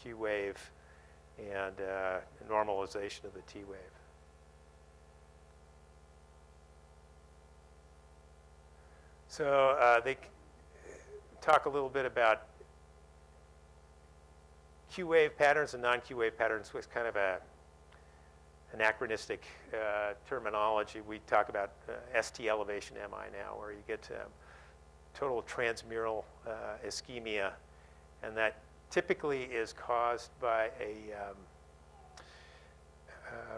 Q wave and normalization of the T wave. So they talk a little bit about Q wave patterns and non-Q wave patterns with kind of a anachronistic terminology. We talk about ST elevation MI now, where you get total transmural ischemia, and that typically is caused by a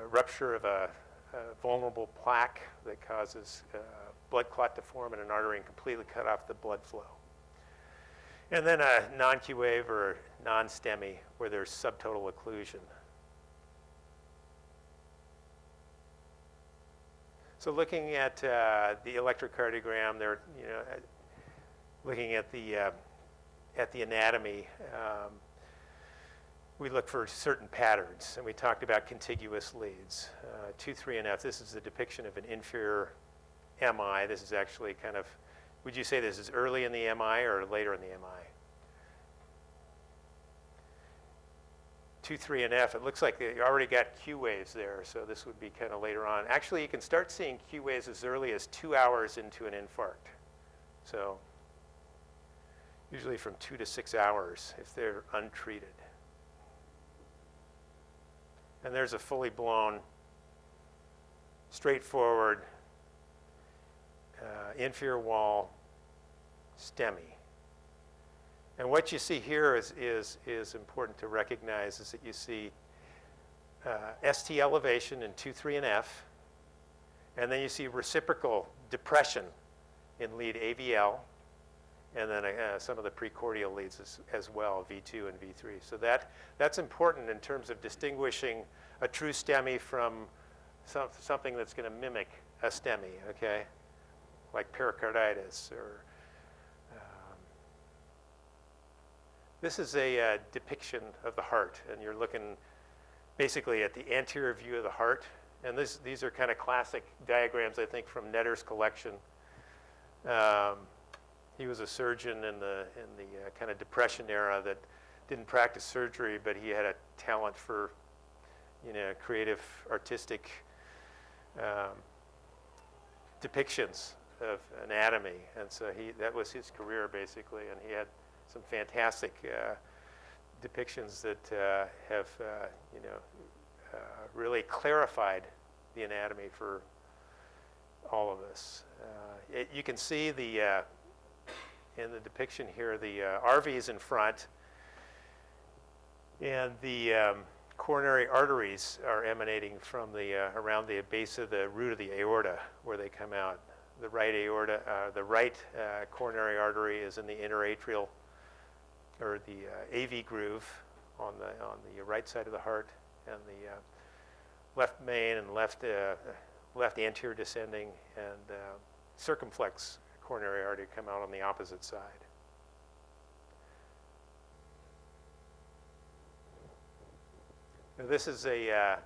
rupture of a vulnerable plaque that causes blood clot to form in an artery and completely cut off the blood flow. And then a non-Q wave or non-STEMI, where there's subtotal occlusion. So looking at the electrocardiogram, they're looking at the anatomy. We look for certain patterns, and we talked about contiguous leads. 2, 3, and F. This is a depiction of an inferior MI. This is actually kind of, would you say this is early in the MI or later in the MI? 2, 3, and F, it looks like you already got Q waves there, so this would be kind of later on. Actually, you can start seeing Q waves as early as 2 hours into an infarct. So usually from 2 to 6 hours if they're untreated. And there's a fully blown, straightforward inferior wall STEMI. And what you see here is important to recognize, is that you see ST elevation in 2, 3, and F, and then you see reciprocal depression in lead AVL, and then some of the precordial leads as well, V2 and V3. So that's important in terms of distinguishing a true STEMI from something that's going to mimic a STEMI, okay? Like pericarditis or this is a depiction of the heart, and you're looking basically at the anterior view of the heart. And these are kind of classic diagrams, I think, from Netter's collection. He was a surgeon in the kind of Depression era that didn't practice surgery, but he had a talent for, creative, artistic depictions of anatomy, and so that was his career basically, and he had some fantastic depictions that have really clarified the anatomy for all of us. You can see in the depiction here, the RVs in front, and the coronary arteries are emanating from around the base of the root of the aorta, where they come out. The right aorta, the right coronary artery is in the interatrial, or the AV groove on the right side of the heart, and the left main and left anterior descending and circumflex coronary artery come out on the opposite side. Now this is a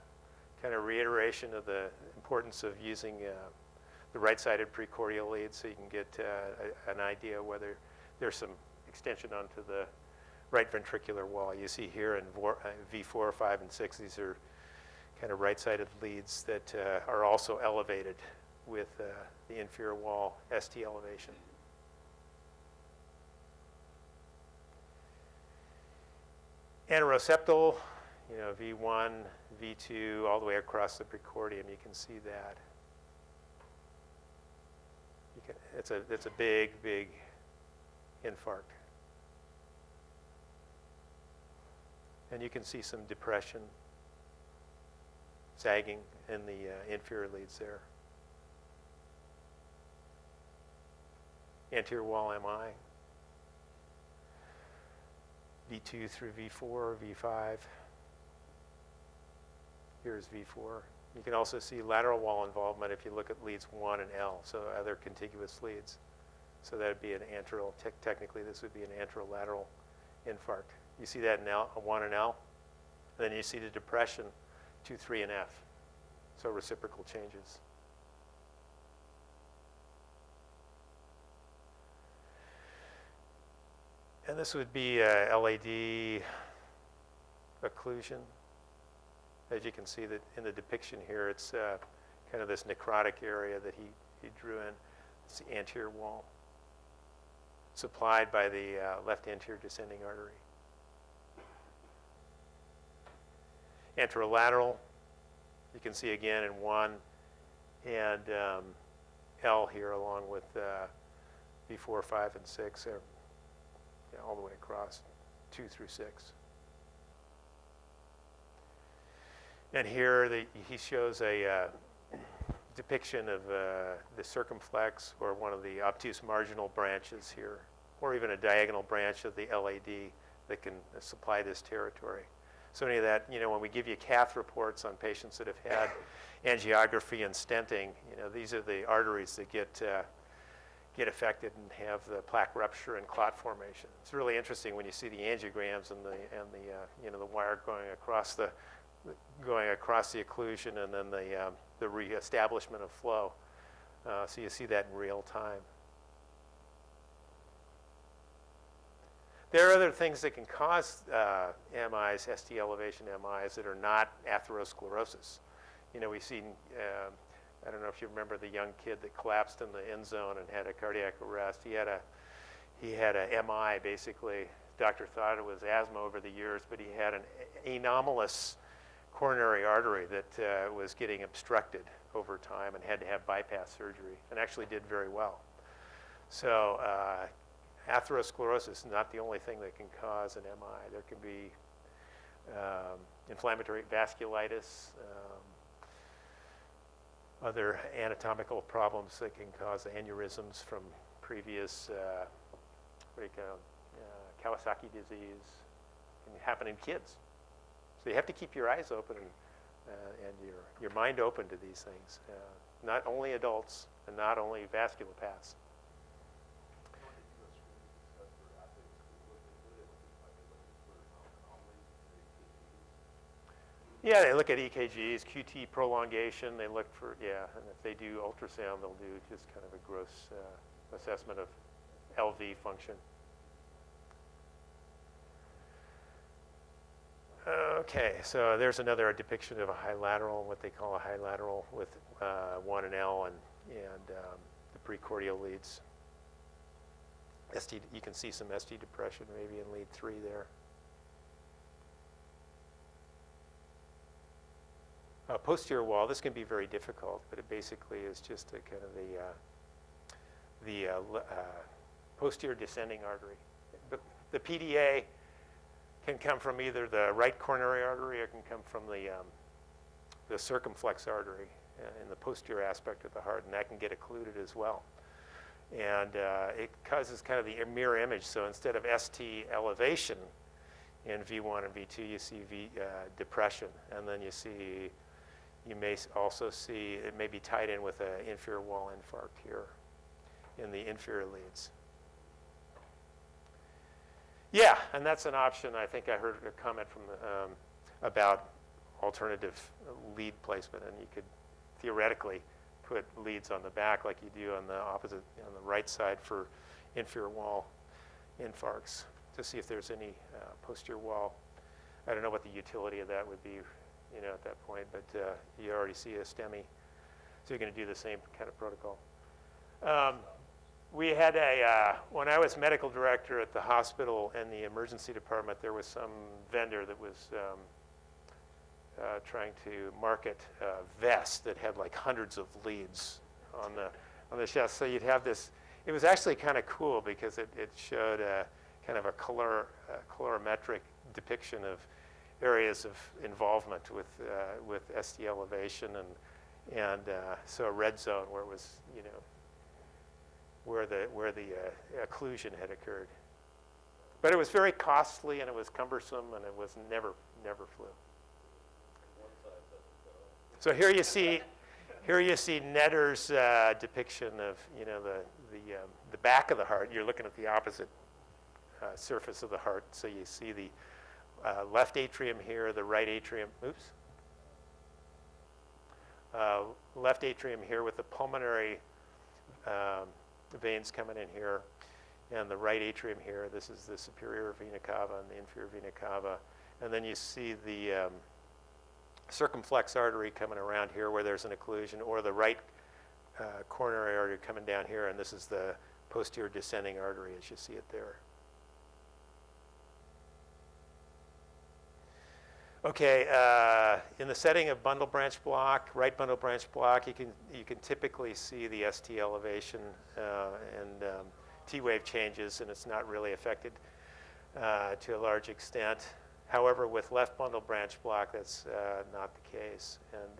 kind of reiteration of the importance of using the right-sided precordial lead, so you can get an idea whether there's some extension onto the right ventricular wall. You see here in V4, 5, and 6, these are kind of right-sided leads that are also elevated with the inferior wall ST elevation. Anteroseptal, V1, V2, all the way across the precordium, you can see that. It's a big, big infarct. And you can see some depression, sagging in the inferior leads there. Anterior wall MI, V2 through V4, V5. Here's V4. You can also see lateral wall involvement if you look at leads 1 and L, so other contiguous leads. So that would be an antero, technically this would be an anterolateral infarct. You see that in L, 1 and L. Then you see the depression, 2, 3, and F. So reciprocal changes. And this would be LAD occlusion. As you can see that in the depiction here, it's kind of this necrotic area that he drew in. It's the anterior wall, supplied by the left anterior descending artery. Anterolateral, you can see again in 1, and L here along with B4, 5, and 6, all the way across, 2 through 6. And here he shows a depiction of the circumflex, or one of the obtuse marginal branches here, or even a diagonal branch of the LAD that can supply this territory. So any of that, when we give you cath reports on patients that have had angiography and stenting, these are the arteries that get affected and have the plaque rupture and clot formation. It's really interesting when you see the angiograms and the wire going across the occlusion, and then the reestablishment of flow. So you see that in real time. There are other things that can cause MIs, ST elevation MIs, that are not atherosclerosis. We've seen, I don't know if you remember the young kid that collapsed in the end zone and had a cardiac arrest. He had a MI, basically. Doctor thought it was asthma over the years, but he had an anomalous coronary artery that was getting obstructed over time and had to have bypass surgery, and actually did very well. So atherosclerosis is not the only thing that can cause an MI. There can be inflammatory vasculitis, other anatomical problems that can cause aneurysms from previous Kawasaki disease. It can happen in kids. So you have to keep your eyes open and your mind open to these things. Not only adults and not only vasculopaths. Yeah, they look at EKGs, QT prolongation. They look for, and if they do ultrasound, they'll do just kind of a gross assessment of LV function. Okay, so there's another depiction of a high lateral, what they call a high lateral with 1 and L and the precordial leads. ST, you can see some ST depression maybe in lead 3 there. Posterior wall, this can be very difficult, but it basically is just a kind of the posterior descending artery. But the PDA can come from either the right coronary artery, or it can come from the circumflex artery in the posterior aspect of the heart, and that can get occluded as well. And it causes kind of the mirror image. So instead of ST elevation in V1 and V2, you see depression, and then you may also see it may be tied in with an inferior wall infarct here in the inferior leads. Yeah, and that's an option. I think I heard a comment from about alternative lead placement, and you could theoretically put leads on the back like you do on the opposite, on the right side for inferior wall infarcts to see if there's any posterior wall. I don't know what the utility of that would be, at that point, but you already see a STEMI, so you're going to do the same kind of protocol. We had when I was medical director at the hospital and the emergency department, there was some vendor that was trying to market a vest that had like hundreds of leads on the chest. So you'd have this. It was actually kind of cool because it showed kind of a colorimetric depiction of areas of involvement with ST elevation and so a red zone where it was where the occlusion had occurred. But it was very costly and it was cumbersome and it was never flew. So here you see Netter's depiction of the back of the heart. You're looking at the opposite surface of the heart, so you see the left atrium here, the right atrium. Left atrium here with the pulmonary veins coming in here, and the right atrium here. This is the superior vena cava and the inferior vena cava, And then you see the circumflex artery coming around here where there's an occlusion, or the right coronary artery coming down here, and this is the posterior descending artery as you see it there. Okay, in the setting of bundle branch block, right bundle branch block, you can typically see the ST elevation and T wave changes, and it's not really affected to a large extent. However, with left bundle branch block, that's not the case, and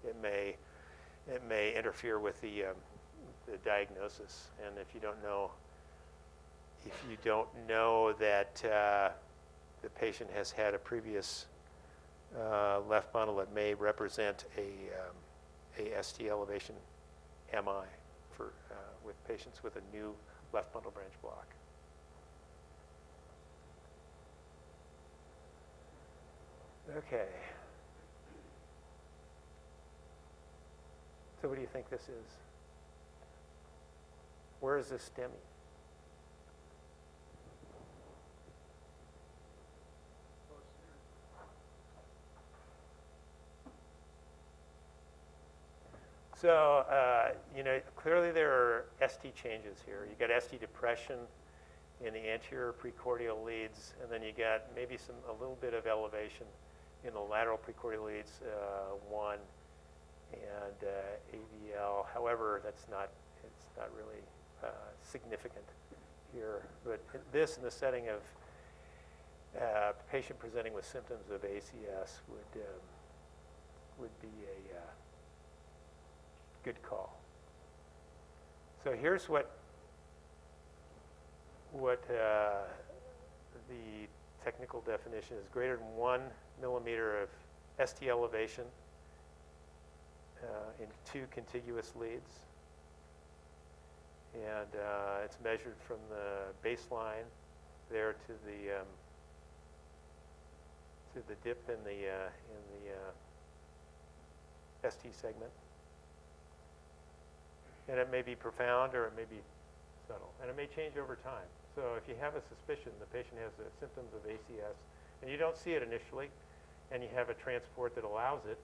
it may interfere with the diagnosis. And if you don't know that the patient has had a previous left bundle, it may represent a ST elevation MI for with patients with a new left bundle branch block. Okay. So what do you think this is? Where is this stemming? So, clearly there are ST changes here. You got ST depression in the anterior precordial leads, and then you got maybe a little bit of elevation in the lateral precordial leads, 1 and AVL. However, it's not really significant here. But this, in the setting of patient presenting with symptoms of ACS, would be a good call. So here's what the technical definition is: greater than 1 millimeter of ST elevation in 2 contiguous leads, and it's measured from the baseline there to the dip in the ST segment. And it may be profound or it may be subtle, and it may change over time. So if you have a suspicion the patient has the symptoms of ACS and you don't see it initially, and you have a transport that allows it,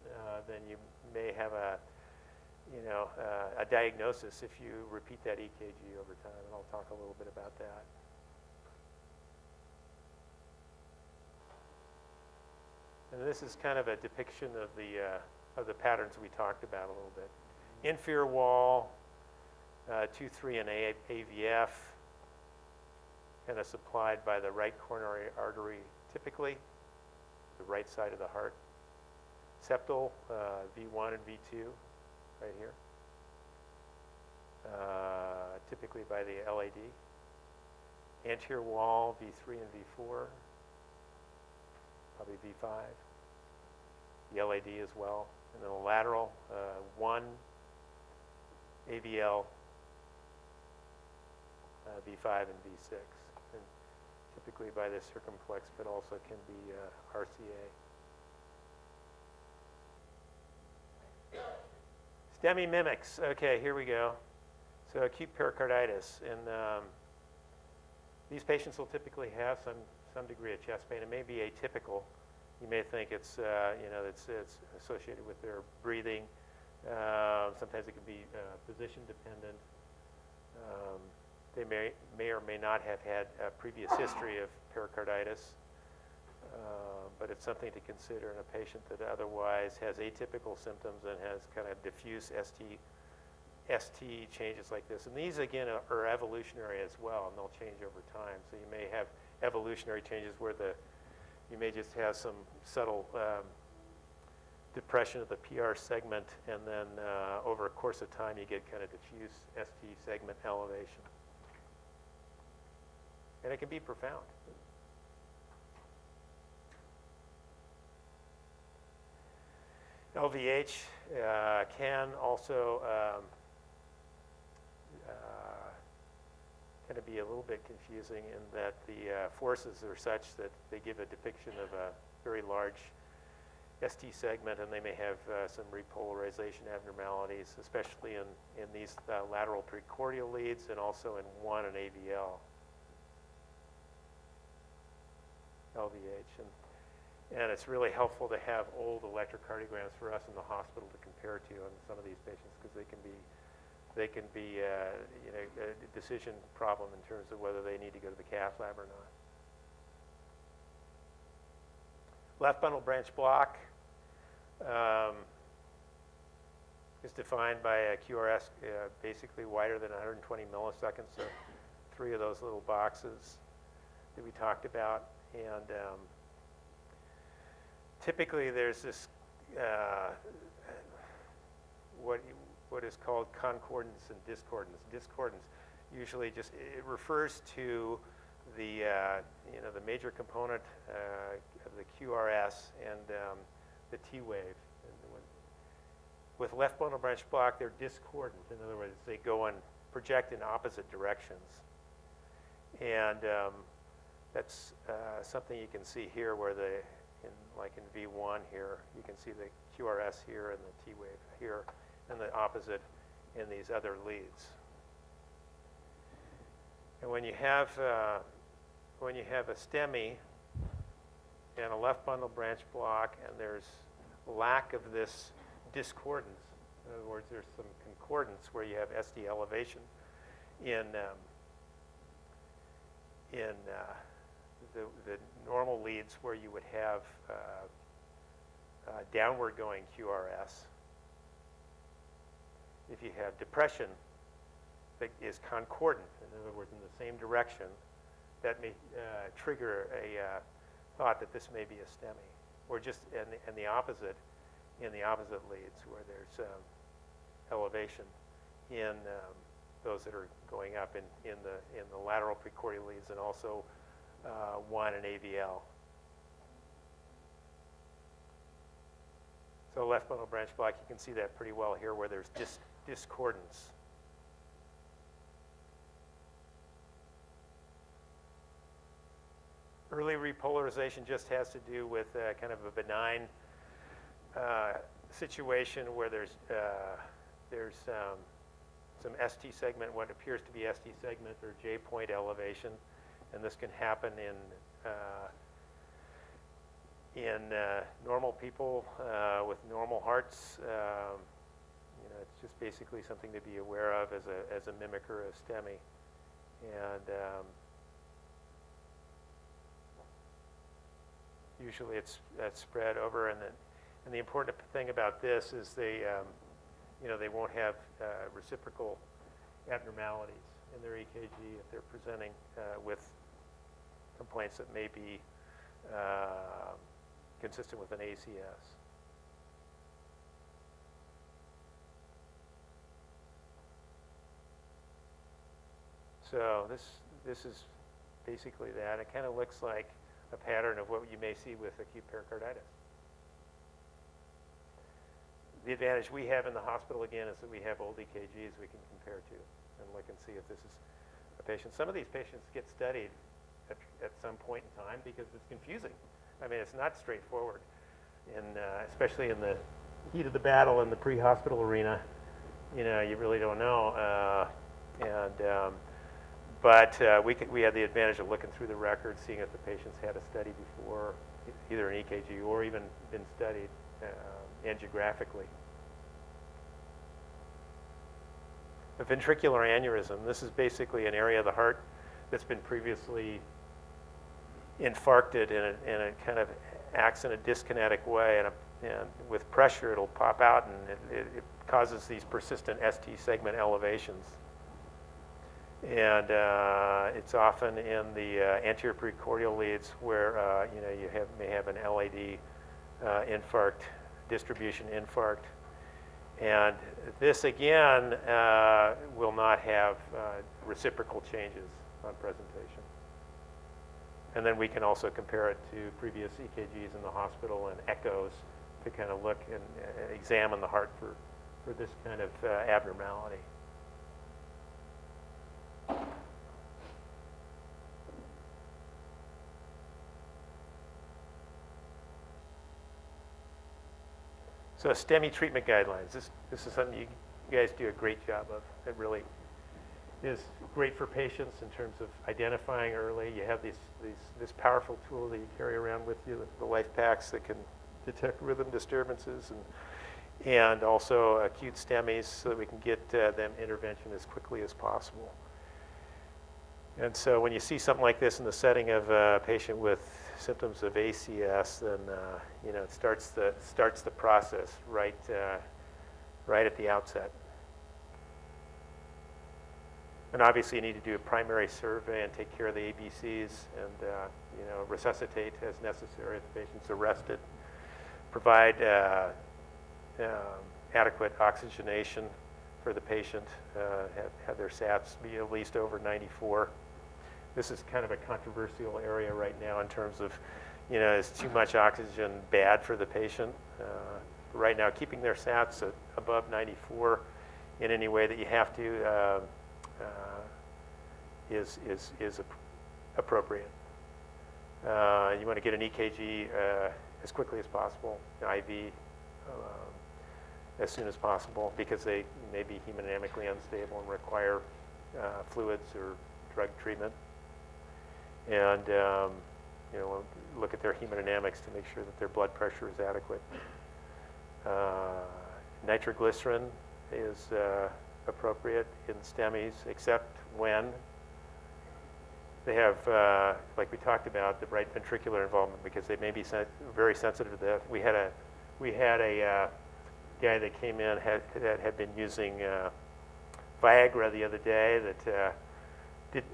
then you may have a diagnosis if you repeat that EKG over time, and I'll talk a little bit about that. And this is kind of a depiction of the patterns we talked about a little bit. Inferior wall, 2-3 and AVF, and is supplied by the right coronary artery, typically the right side of the heart. Septal, V1 and V2, right here, typically by the LAD. Anterior wall, V3 and V4, probably V5. The LAD as well. And then the lateral, 1, AVL, V5 and V6. And typically by the circumflex, but also can be RCA. STEMI mimics. Okay, here we go. So acute pericarditis, and these patients will typically have some degree of chest pain. It may be atypical. You may think it's it's associated with their breathing. Sometimes it can be position dependent. They may or may not have had a previous history of pericarditis, but it's something to consider in a patient that otherwise has atypical symptoms and has kind of diffuse ST changes like this. And these, again, are evolutionary as well, and they'll change over time. So you may have evolutionary changes where you may just have some subtle depression of the PR segment, and then over a course of time you get kind of diffuse ST segment elevation. And it can be profound. LVH can also kind of be a little bit confusing in that the forces are such that they give a depiction of a very large ST segment, and they may have some repolarization abnormalities, especially in these lateral precordial leads and also in 1 and AVL. LVH. And it's really helpful to have old electrocardiograms for us in the hospital to compare to on some of these patients, because they can be you know, a decision problem in terms of whether they need to go to the cath lab or not. Left bundle branch block is defined by a QRS basically wider than 120 milliseconds, so 3 of those little boxes that we talked about. And typically there's this what is called concordance and discordance. Discordance usually just, it refers to the you know, the major component of the QRS and the T wave. And with left bundle branch block, they're discordant. In other words, they go and project in opposite directions. And that's something you can see here, where like in V1 here, you can see the QRS here and the T wave here, and the opposite in these other leads. And when you have a STEMI and a left bundle branch block, and there's lack of this discordance, in other words, there's some concordance where you have ST elevation in the normal leads, where you would have downward going QRS. If you have depression that is concordant, in other words, in the same direction, that may trigger a thought that this may be a STEMI, or just in the opposite leads, where there's elevation in those that are going up in the lateral precordial leads, and also 1 and AVL. So left bundle branch block, you can see that pretty well here, where there's discordance. Early repolarization just has to do with kind of a benign situation where there's some ST segment, what appears to be ST segment or J point elevation, and this can happen in normal people with normal hearts. You know, it's just basically something to be aware of as a mimicker of STEMI. And usually it's spread over, and the important thing about this is they won't have reciprocal abnormalities in their EKG if they're presenting with complaints that may be consistent with an ACS. So this is basically that. It kind of looks like a pattern of what you may see with acute pericarditis. The advantage we have in the hospital, again, is that we have old EKGs we can compare to and look and see if this is a patient. Some of these patients get studied at some point in time because it's confusing. I mean, it's not straightforward, especially in the heat of the battle in the pre-hospital arena. You know, you really don't know. But we had the advantage of looking through the records, seeing if the patients had a study before, either an EKG or even been studied angiographically. A ventricular aneurysm, this is basically an area of the heart that's been previously infarcted, and it kind of acts in a dyskinetic way, and with pressure it'll pop out, and it causes these persistent ST segment elevations. And it's often in the anterior precordial leads where you may have an LAD infarct, distribution infarct. And this again will not have reciprocal changes on presentation. And then we can also compare it to previous EKGs in the hospital and echoes to kind of look and examine the heart for this kind of abnormality. So STEMI treatment guidelines. This is something you guys do a great job of. It really is great for patients in terms of identifying early. You have this powerful tool that you carry around with you, the life packs that can detect rhythm disturbances and also acute STEMIs so that we can get them intervention as quickly as possible. And so when you see something like this in the setting of a patient with symptoms of ACS, then it starts the process right at the outset. And obviously, you need to do a primary survey and take care of the ABCs, and resuscitate as necessary if the patient's arrested. Provide adequate oxygenation for the patient. Have their SATs be at least over 94. This is kind of a controversial area right now in terms of, is too much oxygen bad for the patient? Right now, keeping their SATs above 94 in any way that you have to is appropriate. You want to get an EKG as quickly as possible, IV as soon as possible, because they may be hemodynamically unstable and require fluids or drug treatment. And look at their hemodynamics to make sure that their blood pressure is adequate. Nitroglycerin is appropriate in STEMIs, except when they have, like we talked about, the right ventricular involvement, because they may be very sensitive to that. We had a guy that came in that had been using Viagra the other day that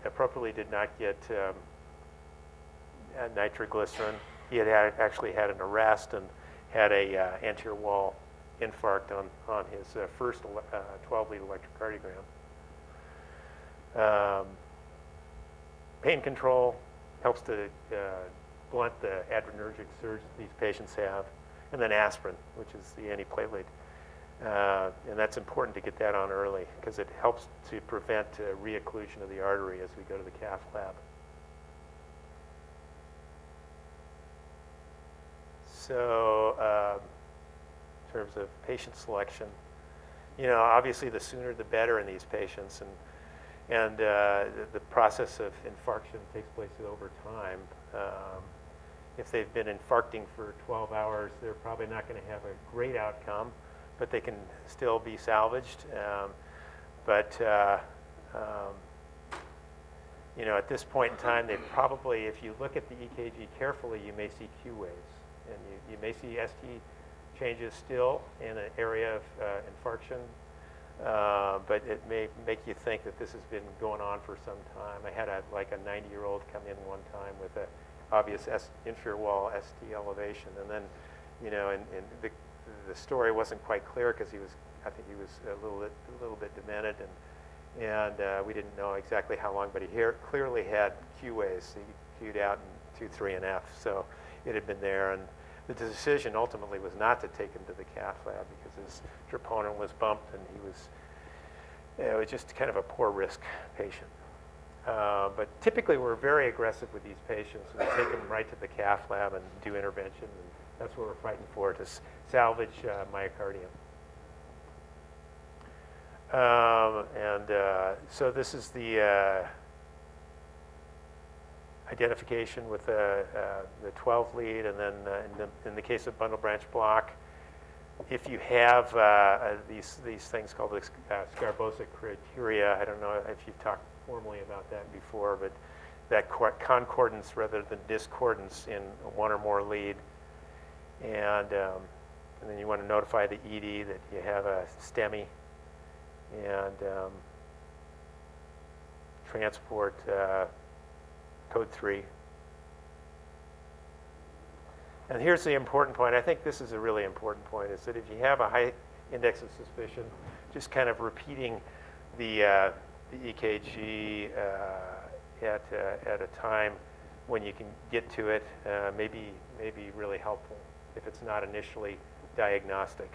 appropriately did not get nitroglycerin. He had actually had an arrest and had a anterior wall infarct on his first 12-lead electrocardiogram. Pain control helps to blunt the adrenergic surge that these patients have. And then aspirin, which is the antiplatelet. And that's important to get that on early because it helps to prevent reocclusion of the artery as we go to the cath lab. So in terms of patient selection, obviously the sooner the better in these patients. And the process of infarction takes place over time. If they've been infarcting for 12 hours, they're probably not going to have a great outcome, but they can still be salvaged. At this point in time, they probably, if you look at the EKG carefully, you may see Q waves. And you may see ST changes still in an area of infarction. But it may make you think that this has been going on for some time. I had a 90-year-old come in one time with a obvious inferior wall ST elevation, and then, and the story wasn't quite clear because I think he was a little bit demented, and we didn't know exactly how long, but he clearly had Q waves. He Q'd out in 2, 3, and F, so it had been there, and the decision ultimately was not to take him to the cath lab because his troponin was bumped, and it was just kind of a poor risk patient. But typically, we're very aggressive with these patients. We take them right to the cath lab and do intervention, and that's what we're fighting for, to salvage myocardium. So this is the identification with the 12 lead, and then in the case of bundle branch block, if you have these things called the Scarbosa criteria, I don't know if you've talked formally about that before, but that concordance rather than discordance in one or more lead, and then you want to notify the ED that you have a STEMI, and transport code 3. And here's the important point. I think this is a really important point, is that if you have a high index of suspicion, just kind of repeating the EKG at a time when you can get to it may be really helpful if it's not initially diagnostic.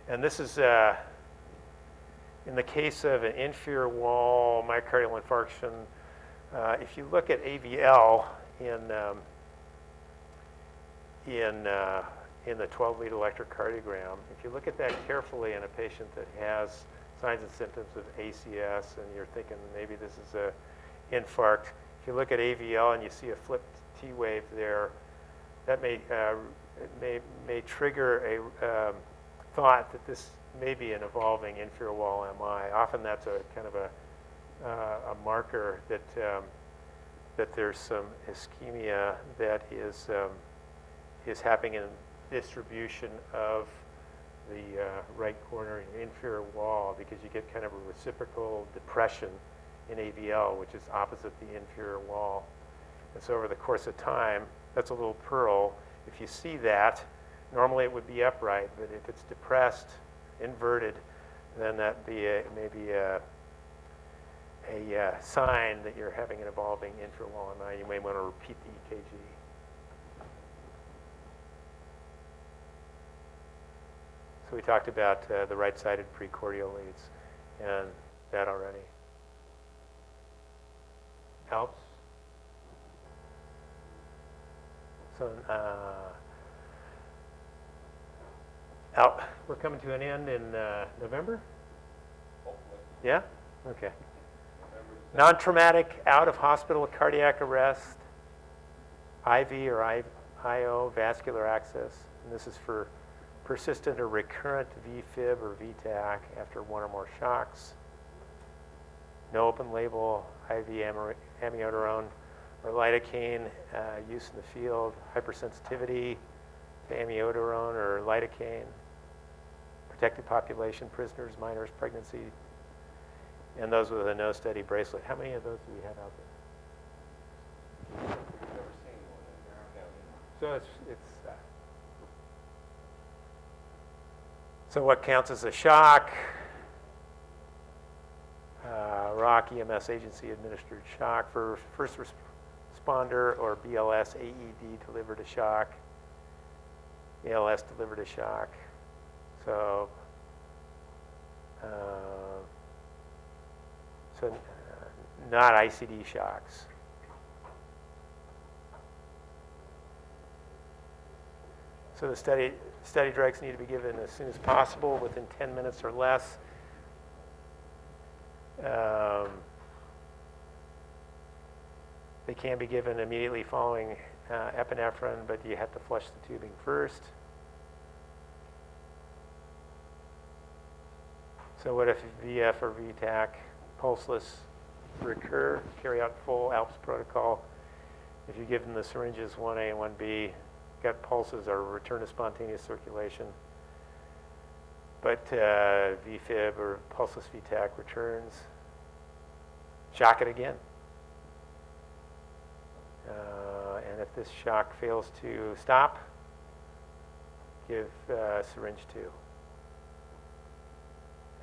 And this is in the case of an inferior wall myocardial infarction. If you look at AVL in the 12-lead electrocardiogram, if you look at that carefully in a patient that has signs and symptoms of ACS, and you're thinking maybe this is a infarct. If you look at AVL and you see a flipped T wave there, that may trigger a thought that this may be an evolving inferior wall MI. Often that's a kind of a marker that that there's some ischemia that is happening in distribution of the right corner inferior wall, because you get kind of a reciprocal depression in AVL, which is opposite the inferior wall. And so over the course of time, that's a little pearl. If you see that, normally it would be upright, but if it's depressed, inverted, then that may be a sign that you're having an evolving inferior wall MI. You may want to repeat the EKG. So we talked about the right-sided precordial leads and that already. Helps? So we're coming to an end in November? Hopefully. Yeah? Okay. Non-traumatic out-of-hospital cardiac arrest, IV or IO vascular access, and this is for persistent or recurrent VFib or VTAC after one or more shocks. No open label IV amiodarone or lidocaine use in the field, hypersensitivity to amiodarone or lidocaine, protected population, prisoners, minors, pregnancy, and those with a no study bracelet. How many of those do we have out there? We've never seen one in there. So it's so what counts as a shock? ROC EMS agency administered shock for first responder, or BLS AED delivered a shock, ALS delivered a shock. So not ICD shocks. So the study drugs need to be given as soon as possible, within 10 minutes or less. They can be given immediately following epinephrine, but you have to flush the tubing first. So what if VF or VTAC, pulseless, recur, carry out full ALPS protocol? If you give them the syringes 1A and 1B, got pulses or return to spontaneous circulation, but VFib or pulseless VTAC returns, shock it again. And if this shock fails to stop, give syringe 2.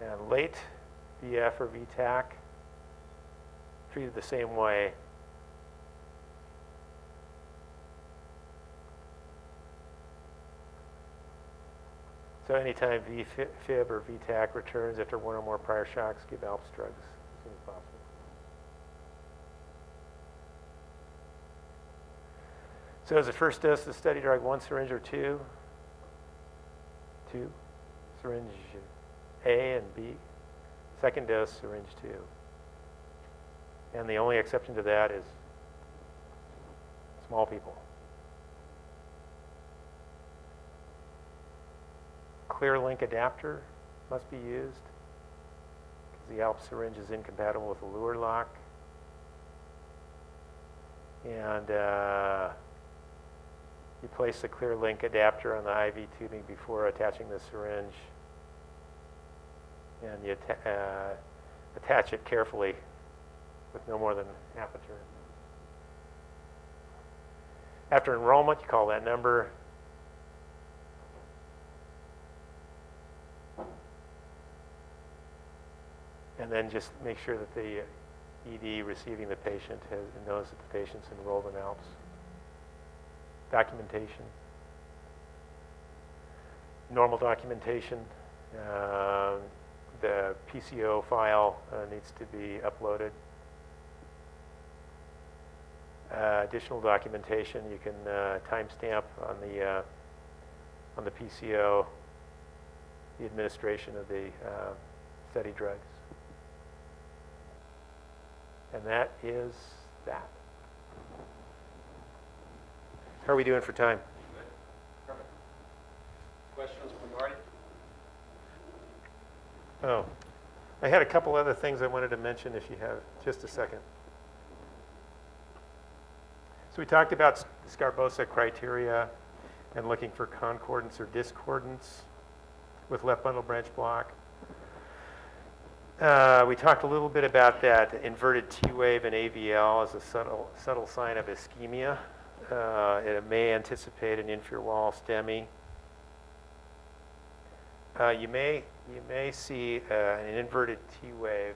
And late VF or VTAC, treated the same way. So anytime VFib or VTAC returns after one or more prior shocks, give ALPS drugs as soon as possible. So as a first dose of the study drug, 1 syringe or 2? 2. Syringe A and B. Second dose, syringe 2. And the only exception to that is small people. Clear link adapter must be used because the ALPS syringe is incompatible with the Luer lock. And you place the clear link adapter on the IV tubing before attaching the syringe. And you attach it carefully with no more than half a turn. After enrollment, you call that number. And then just make sure that the ED receiving the patient knows that the patient's enrolled in ALPS. Documentation. Normal documentation. The PCO file needs to be uploaded. Additional documentation, you can timestamp on the PCO the administration of the study drugs. And that is that. How are we doing for time? Good. Perfect. Questions from Marty? Oh, I had a couple other things I wanted to mention if you have just a second. So we talked about Scarbosa criteria and looking for concordance or discordance with left bundle branch block. We talked a little bit about that inverted T-wave in AVL as a subtle sign of ischemia. It may anticipate an inferior wall STEMI. You may see an inverted T-wave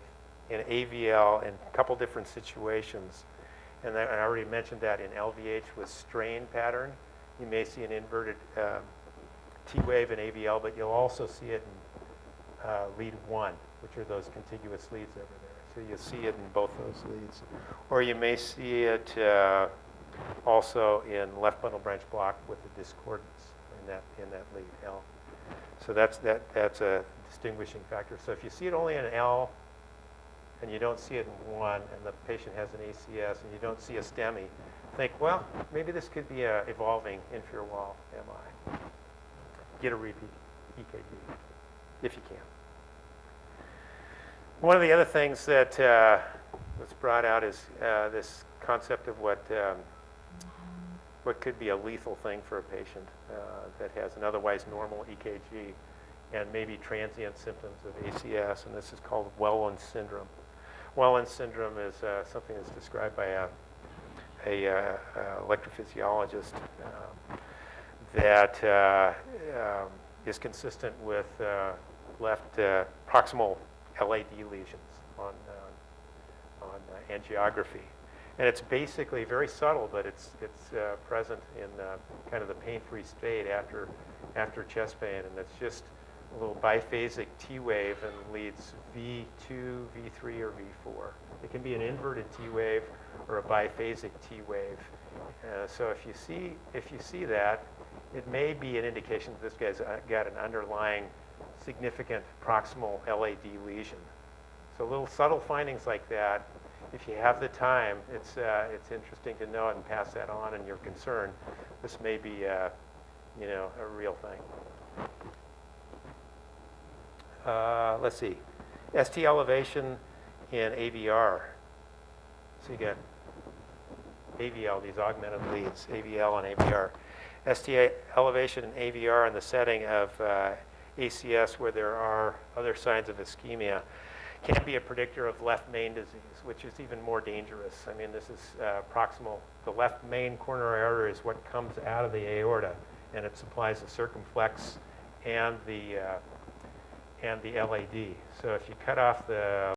in AVL in a couple different situations. And I already mentioned that in LVH with strain pattern. You may see an inverted T-wave in AVL, but you'll also see it in lead 1, which are those contiguous leads over there. So you'll see it in both those leads. Or you may see it also in left bundle branch block with the discordance in that lead L. So that's a distinguishing factor. So if you see it only in L and you don't see it in 1 and the patient has an ACS and you don't see a STEMI, think, well, maybe this could be a evolving inferior wall MI. Get a repeat EKG if you can. One of the other things that was brought out is this concept of what could be a lethal thing for a patient that has an otherwise normal EKG and maybe transient symptoms of ACS, and this is called Welland syndrome. Welland syndrome is something that's described by a electrophysiologist that is consistent with left proximal LAD lesions on angiography. And it's basically very subtle, but it's present in kind of the pain-free state after chest pain, and it's just a little biphasic T wave and leads V2, V3, or V4. It can be an inverted T wave or a biphasic T wave. So if you see that, it may be an indication that this guy's got an underlying significant proximal LAD lesion. So little subtle findings like that, if you have the time, it's interesting to know it and pass that on, and you're concerned. This may be a real thing. Let's see, ST elevation in AVR. So you got AVL, these augmented leads, AVL and AVR. ST elevation in AVR in the setting of ACS where there are other signs of ischemia can be a predictor of left main disease, which is even more dangerous. I mean, this is proximal. The left main coronary artery is what comes out of the aorta, and it supplies the circumflex and the LAD. So if you cut off the